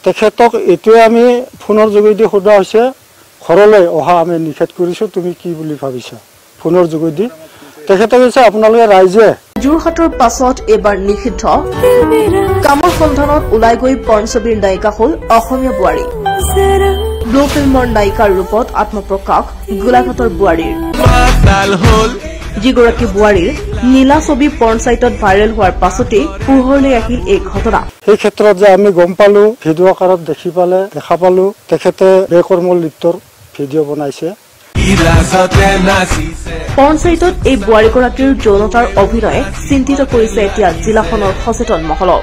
তেখেতক এটোৱে আমি ফোনৰ যোগেদি সোধা হৈছে ঘৰলৈ অহা আমি নিষেধ কৰিছো তুমি কি বুলি ভাবিছা ফোনৰ যোগেদি তেখেতে কৈছে আপোনালোকে ৰাইজে যোৰহাটৰ পাছত এবাৰ নিষিদ্ধ কামৰ সন্ধানত ওলাই গৈ পৰ্ণছবিৰ নায়িকা হল অসমীয়া বোৱাৰী ব্লু ফিল্মৰ নায়িকাৰ ৰূপত আত্মপ্ৰকাশ গোলাঘাটৰ বোৱাৰীৰ যিগৰাকী বোৱাৰীৰ নীলা ছবি পৰ্ণ সাইটত ভাইৰেল হোৱাৰ পাছতে পোহৰলৈ আহিল এই ঘটনা এই ক্ষেত্ৰত যে আমি গম পালো ভিডিঅ' আকাৰত দেখা পালো তেখেতে বেকৰ্ম লিপ্তৰ ভিডিঅ' বনাইছে পৰ্ণ সাইটত এই বোৱাৰীগৰাকীৰ যৌনতাৰ অভিনয়ে চিন্তিত কৰিছে এতিয়া জিলাখনৰ সচেতন মহলক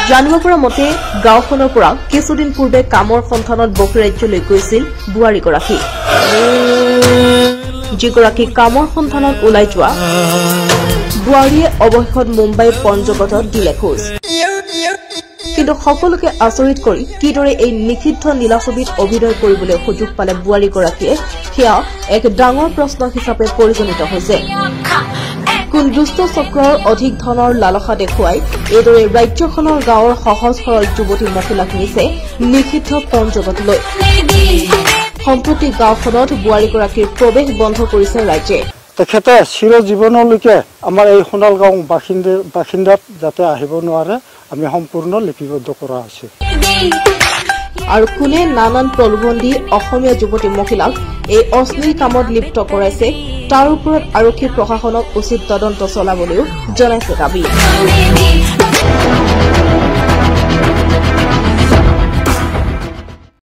জানিব পৰা মতে গাঁওখনৰ পৰা কিছুদিন পূৰ্বে কামৰ সন্ধানত বহিৰাজ্যলৈ গৈছিল বোৱাৰীগৰাকী যিগৰাকী কামৰ সন্ধানত ওলাই যোৱা বোৱাৰীয়ে অৱশেষত মুম্বাই পৰ্ণ জগতত দিলে খোজ কিন্তু সকলোকে আচৰিত কৰি কিদৰে এই নিষিদ্ধ নীলা ছবিত অভিনয় কৰিবলৈ সুযোগ পালে বোৱাৰীগৰাকীয়ে সেয়া এক ডাঙৰ প্ৰশ্ন হিচাপে পৰিগণিত হৈছে কোন দুষ্ট চক্ৰৰ অধিক ধনৰ লালসা দেখুৱাই এইদৰে ৰাজ্যখনৰ গাঁৱৰ সহজ সৰল যুৱতী মহিলাক নিছে নিষিদ্ধ পৰ্ণ জগতলৈ সম্প্ৰতি গাঁওখনত বোৱাৰীগৰাকীৰ প্ৰৱেশ বন্ধ কৰিছে ৰাজ্যে তেখেতে চিৰজীৱনলৈকে আমাৰ এই সোণালগাঁও বাসিন্দাত যাতে আহিব নোৱাৰে আমি সম্পূৰ্ণ লিপিবদ্ধ কৰা হৈছে আৰু কোনে নানান প্ৰলোভন দি অসমীয়া যুৱতী মহিলাক এই অশ্লীল কামত লিপ্ত কৰাইছে তাৰ ওপৰত আৰক্ষী প্ৰশাসনক উচিত তদন্ত চলাবলৈও জনাইছে দাবী